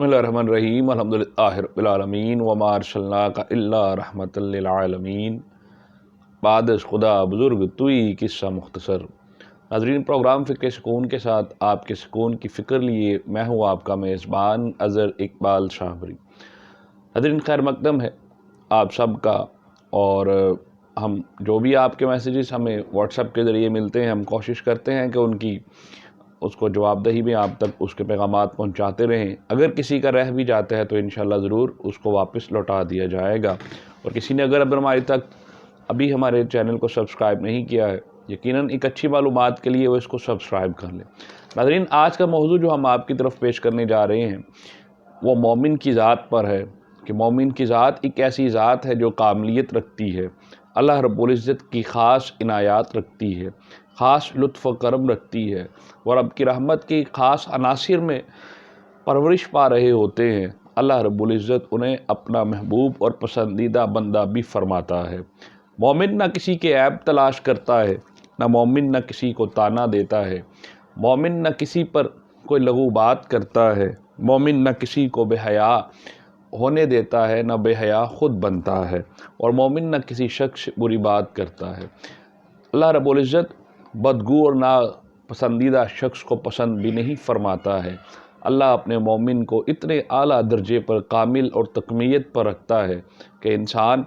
बिस्मिल्लाहिर्रहमानिर्रहीम अल्हम्दुलिल्लाहि रब्बिल आलमीन वमा अर्सलनाका इल्ला रहमतल लिल आलमीन। बाद खुदा बुज़ुर्ग तुई किस्सा मुख्तसर। नाज़रीन, प्रोग्राम फ़िक्र सुकून के साथ आपके सुकून की फ़िक्र लिए मैं हूँ आपका मेज़बान अज़हर इकबाल शाहबरी। नाज़रीन, खैर मकदम है आप सब का, और हम जो भी आपके मैसेजेस हमें व्हाट्सएप के ज़रिए मिलते हैं, हम कोशिश करते हैं कि उनकी उसको जवाबदही में आप तक उसके पैगामात पहुंचाते रहें। अगर किसी का रह भी जाता है तो इंशाल्लाह ज़रूर उसको वापस लौटा दिया जाएगा। और किसी ने अगर हमारे तक अभी हमारे चैनल को सब्सक्राइब नहीं किया है, यकीनन एक अच्छी मालूमात के लिए वो इसको सब्सक्राइब कर लें। नाज़रीन, आज का मौजू जो हम आपकी तरफ पेश करने जा रहे हैं वो मोमिन की ज़ात पर है कि मोमिन की ज़ात एक ऐसी ज़ात है जो कामलियत रखती है, अल्लाह रब्बुल इज़्ज़त की ख़ास इनायात रखती है, ख़ास लुत्फ़ व करम रखती है और रब की रहमत की ख़ास अनासिर में परवरिश पा रहे होते हैं। अल्लाह रब्बुल इज़्ज़त उन्हें अपना महबूब और पसंदीदा बंदा भी फरमाता है। मोमिन न किसी के ऐब तलाश करता है, न मोमिन न किसी को ताना देता है, मोमिन न किसी पर कोई लघु बात करता है, मोमिन न किसी को बेहया होने देता है, न बेहया ख़ुद बनता है, और मोमिन न किसी शख्स बुरी बात करता है। अल्लाह रब्बुल इज़्ज़त बदगू और ना पसंदीदा शख्स को पसंद भी नहीं फरमाता है। अल्लाह अपने मोमिन को इतने आला दर्जे पर कामिल और तकमीयत पर रखता है कि इंसान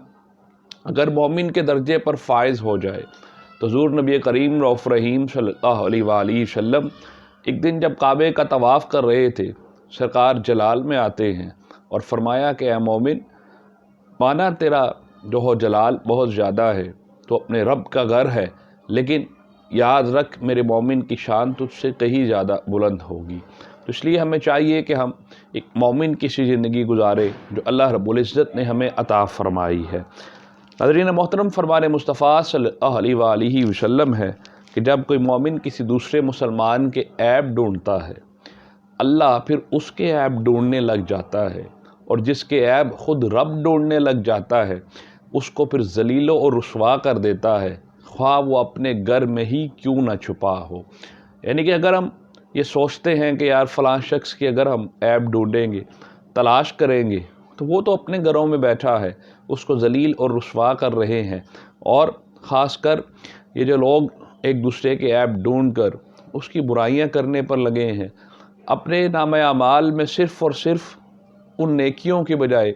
अगर मोमिन के दर्जे पर फाइज हो जाए तो हुज़ूर नबी करीम रऊफ़ रहीम सल्लल्लाहु अलैहि वसल्लम एक दिन जब काबे का तवाफ़ कर रहे थे, सरकार जलाल में आते हैं और फरमाया कि ऐ मोमिन, माना तेरा जो हो जलाल बहुत ज़्यादा है, तो अपने रब का घर है, लेकिन याद रख मेरे मोमिन की शान तुझसे कहीं ज़्यादा बुलंद होगी। तो इसलिए हमें चाहिए कि हम एक मोमिन की सी ज़िंदगी गुजारे जो अल्लाह रब्बुल इज़्ज़त ने हमें अता फ़रमाई है। नाज़रीन मोहतरम, फरमान मुस्तफ़ा सल्लल्लाहु अलैहि वसल्लम है कि जब कोई मोमिन किसी दूसरे मुसलमान के ऐब ढूंढता है, अल्लाह फिर उसके ऐब ढूंढने लग जाता है, और जिसके ऐब ख़ुद रब ढूंढने लग जाता है उसको फिर ज़लीलो और रुसवा कर देता है, ख्वाह वो अपने घर में ही क्यों ना छुपा हो। यानी कि अगर हम ये सोचते हैं कि यार फ़लाँ शख्स की अगर हम ऐब ढूंढेंगे, तलाश करेंगे, तो वो तो अपने घरों में बैठा है, उसको ज़लील और रुसवा कर रहे हैं। और ख़ासकर ये जो लोग एक दूसरे के ऐब ढूंढ कर उसकी बुराइयां करने पर लगे हैं, अपने नाम अमाल में सिर्फ़ और सिर्फ उन नेकियों की बजाय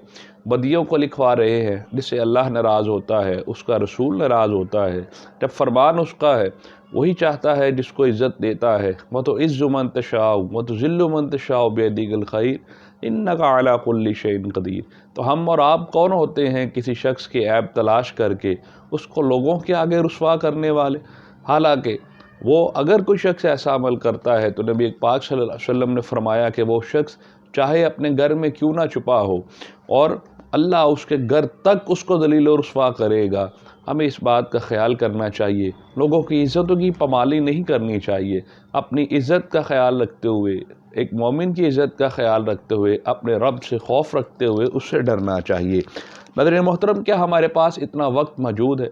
बदियों को लिखवा रहे हैं, जिससे अल्लाह नाराज़ होता है, उसका रसूल नाराज़ होता है। जब फरमान उसका है, वही चाहता है जिसको इज़्ज़त देता है। व तो इज़्ज़ु मन तशाउ व तो ज़िल्लु मन तशाउ बियदिकल खैर इन्नका अला कुल्लि शैइन क़दीर। तो हम और आप कौन होते हैं किसी शख्स के ऐब तलाश करके उसको लोगों के आगे रुसवा करने वाले। हालांकि वो अगर कोई शख्स ऐसा अमल करता है तो नबी पाक सल्लल्लाहु अलैहि वसल्लम ने फरमाया कि वो शख्स चाहे अपने घर में क्यों ना छुपा हो, और अल्लाह उसके घर तक उसको दलील और रुसवा करेगा। हमें इस बात का ख्याल करना चाहिए, लोगों की इज़्ज़तों की पमाली नहीं करनी चाहिए। अपनी इज़्ज़त का ख्याल रखते हुए, एक मोमिन की इज़्ज़त का ख्याल रखते हुए, अपने रब से खौफ रखते हुए उससे डरना चाहिए। नाज़रीन मोहतरम, क्या हमारे पास इतना वक्त मौजूद है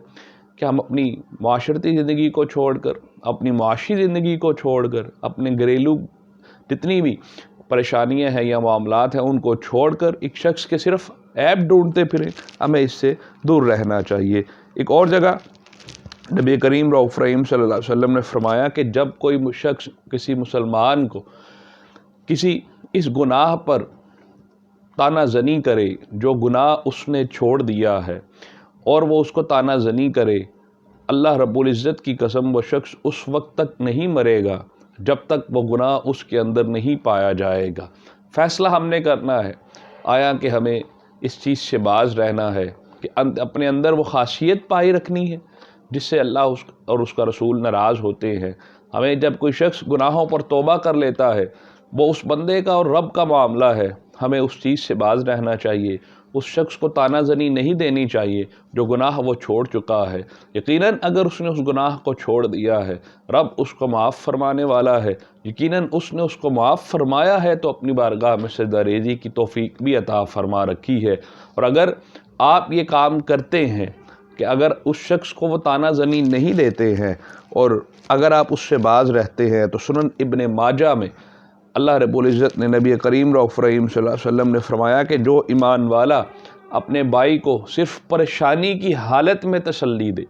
कि हम अपनी माशरती ज़िंदगी को छोड़कर, अपनी माशी ज़िंदगी को छोड़कर, अपने घरेलू जितनी भी परेशानियां हैं या मामलात हैं उनको छोड़कर एक शख्स के सिर्फ ऐब ढूंढते फिरें? हमें इससे दूर रहना चाहिए। एक और जगह नबी करीम रऊफ़ रहीम सल्लल्लाहु अलैहि वसल्लम ने फरमाया कि जब कोई शख्स किसी मुसलमान को किसी इस गुनाह पर ताना ज़नी करे जो गुनाह उसने छोड़ दिया है, और वो उसको ताना ज़नी करे, अल्लाह रब्बुल इज़्ज़त की कसम वो शख्स उस वक्त तक नहीं मरेगा जब तक वो गुनाह उसके अंदर नहीं पाया जाएगा। फ़ैसला हमने करना है, आया कि हमें इस चीज़ से बाज़ रहना है कि अपने अंदर वो ख़ासियत पाई रखनी है जिससे अल्लाह और उसका रसूल नाराज़ होते हैं। हमें जब कोई शख्स गुनाहों पर तौबा कर लेता है, वो उस बंदे का और रब का मामला है, हमें उस चीज़ से बाज़ रहना चाहिए। उस शख्स को तानाज़नी नहीं देनी चाहिए जो गुनाह वो छोड़ चुका है। यकीनन अगर उसने उस गुनाह को छोड़ दिया है, रब उसको माफ़ फरमाने वाला है। यकीनन उसने उसको माफ़ फरमाया है तो अपनी बारगाह में सजदारेज़ी की तौफ़ीक भी अता फरमा रखी है। और अगर आप ये काम करते हैं कि अगर उस शख्स को वो तानाज़नी नहीं देते हैं और अगर आप उससे बाज़ रहते हैं, तो सुनन इब्ने माजा में اللہ رب العزت نے نبی کریم رؤوف رحیم صلی اللہ علیہ وسلم نے فرمایا کہ جو ایمان والا اپنے بھائی کو صرف پریشانی کی حالت میں تسلی دے،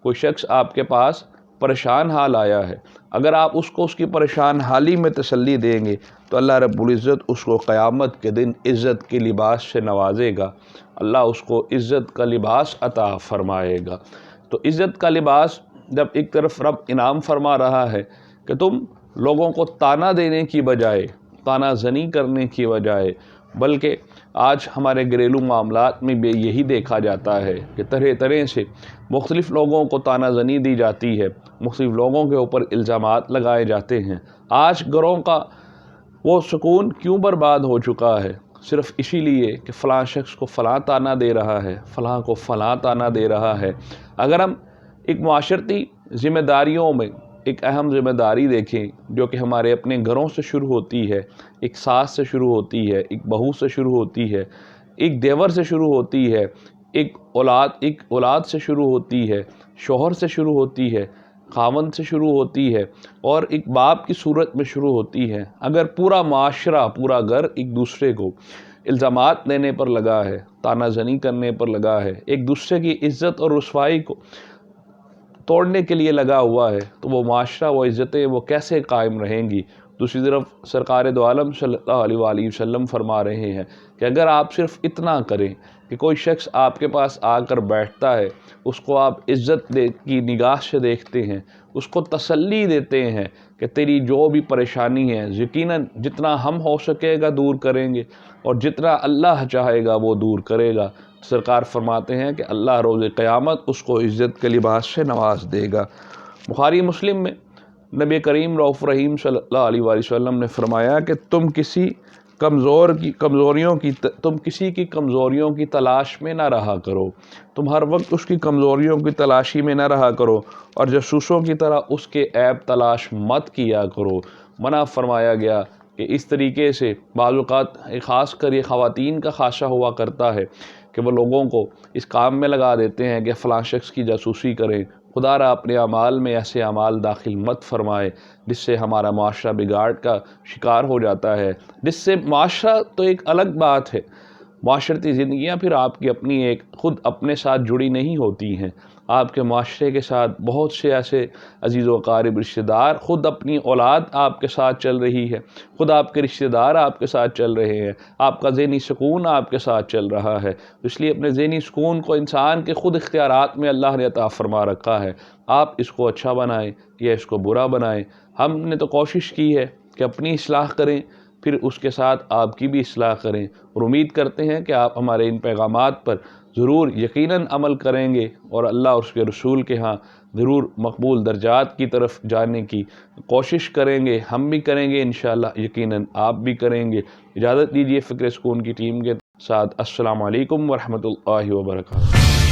کوئی شخص آپ کے پاس پریشان حال آیا ہے، اگر آپ اس کو اس کی پریشان حالی میں تسلی دیں گے تو اللہ رب العزت اس کو قیامت کے دن عزت کے لباس سے نوازے گا، اللہ اس کو عزت کا لباس عطا فرمائے گا۔ تو عزت کا لباس جب ایک طرف رب انعام فرما رہا ہے کہ تم لوگوں کو تانا دینے کی بجائے، تانا زنی کرنے کی بجائے، بلکہ آج ہمارے گھریلو معاملات میں بھی یہی دیکھا جاتا ہے کہ طرح طرح سے مختلف لوگوں کو تانا زنی دی جاتی ہے، مختلف لوگوں کے اوپر الزامات لگائے جاتے ہیں۔ آج گھروں کا وہ سکون کیوں برباد ہو چکا ہے؟ صرف اسی لیے کہ فلاں شخص کو فلاں تانا دے رہا ہے، فلاں کو فلاں تانا دے رہا ہے۔ اگر ہم ایک معاشرتی ذمہ داریوں میں ایک اہم ذمہ داری دیکھیں جو کہ ہمارے اپنے گھروں سے شروع ہوتی ہے، ایک ساس سے شروع ہوتی ہے، ایک بہو سے شروع ہوتی ہے، ایک دیور سے شروع ہوتی ہے، ایک اولاد سے شروع ہوتی ہے، شوہر سے شروع ہوتی ہے، خاوند سے شروع ہوتی ہے، اور ایک باپ کی صورت میں شروع ہوتی ہے۔ اگر پورا معاشرہ، پورا گھر ایک دوسرے کو الزامات دینے پر لگا ہے، تانا زنی کرنے پر لگا ہے، ایک دوسرے کی عزت اور رسوائی کو توڑنے کے لیے لگا ہوا ہے، تو وہ معاشرہ، وہ عزتیں وہ کیسے قائم رہیں گی؟ دوسری طرف سرکار دو عالم صلی اللہ علیہ وآلہ وسلم فرما رہے ہیں کہ اگر آپ صرف اتنا کریں کہ کوئی شخص آپ کے پاس آ کر بیٹھتا ہے، اس کو آپ عزت کی نگاہ سے دیکھتے ہیں، اس کو تسلی دیتے ہیں کہ تیری جو بھی پریشانی ہے یقیناً جتنا ہم ہو سکے گا دور کریں گے، اور جتنا اللہ چاہے گا وہ دور کرے گا، سرکار فرماتے ہیں کہ اللہ روز قیامت اس کو عزت کے لباس سے نواز دے گا۔ بخاری مسلم میں نبی کریم رؤوف رحیم صلی اللہ علیہ وآلہ وسلم نے فرمایا کہ تم کسی کی کمزوریوں کی تلاش میں نہ رہا کرو، تم ہر وقت اس کی کمزوریوں کی تلاشی میں نہ رہا کرو، اور جاسوسوں کی طرح اس کے عیب تلاش مت کیا کرو۔ منع فرمایا گیا کہ اس طریقے سے بعض اوقات خاص کر یہ خواتین کا خاصہ ہوا کرتا ہے کہ وہ لوگوں کو اس کام میں لگا دیتے ہیں کہ فلاں شخص کی جاسوسی کریں۔ خدا را اپنے اعمال میں ایسے اعمال داخل مت فرمائے جس سے ہمارا معاشرہ بگاڑ کا شکار ہو جاتا ہے، جس سے معاشرہ تو ایک الگ بات ہے، معاشرتی زندگیاں پھر آپ کی اپنی ایک خود اپنے ساتھ جڑی نہیں ہوتی ہیں، آپ کے معاشرے کے ساتھ بہت سے ایسے عزیز و اقارب رشتہ دار، خود اپنی اولاد آپ کے ساتھ چل رہی ہے، خود آپ کے رشتہ دار آپ کے ساتھ چل رہے ہیں، آپ کا ذہنی سکون آپ کے ساتھ چل رہا ہے، اس لیے اپنے ذہنی سکون کو انسان کے خود اختیارات میں اللہ نے عطا فرما رکھا ہے، آپ اس کو اچھا بنائیں یا اس کو برا بنائیں۔ ہم نے تو کوشش کی ہے کہ اپنی اصلاح کریں، پھر اس کے ساتھ آپ کی بھی اصلاح کریں، اور امید کرتے ہیں کہ آپ ہمارے ان پیغامات پر ضرور یقیناً عمل کریں گے، اور اللہ اور اس کے رسول کے ہاں ضرور مقبول درجات کی طرف جانے کی کوشش کریں گے، ہم بھی کریں گے انشاءاللہ، یقیناً آپ بھی کریں گے۔ اجازت دیجیے فکر سکون کی ٹیم کے ساتھ، السلام علیکم ورحمۃ اللہ وبرکاتہ۔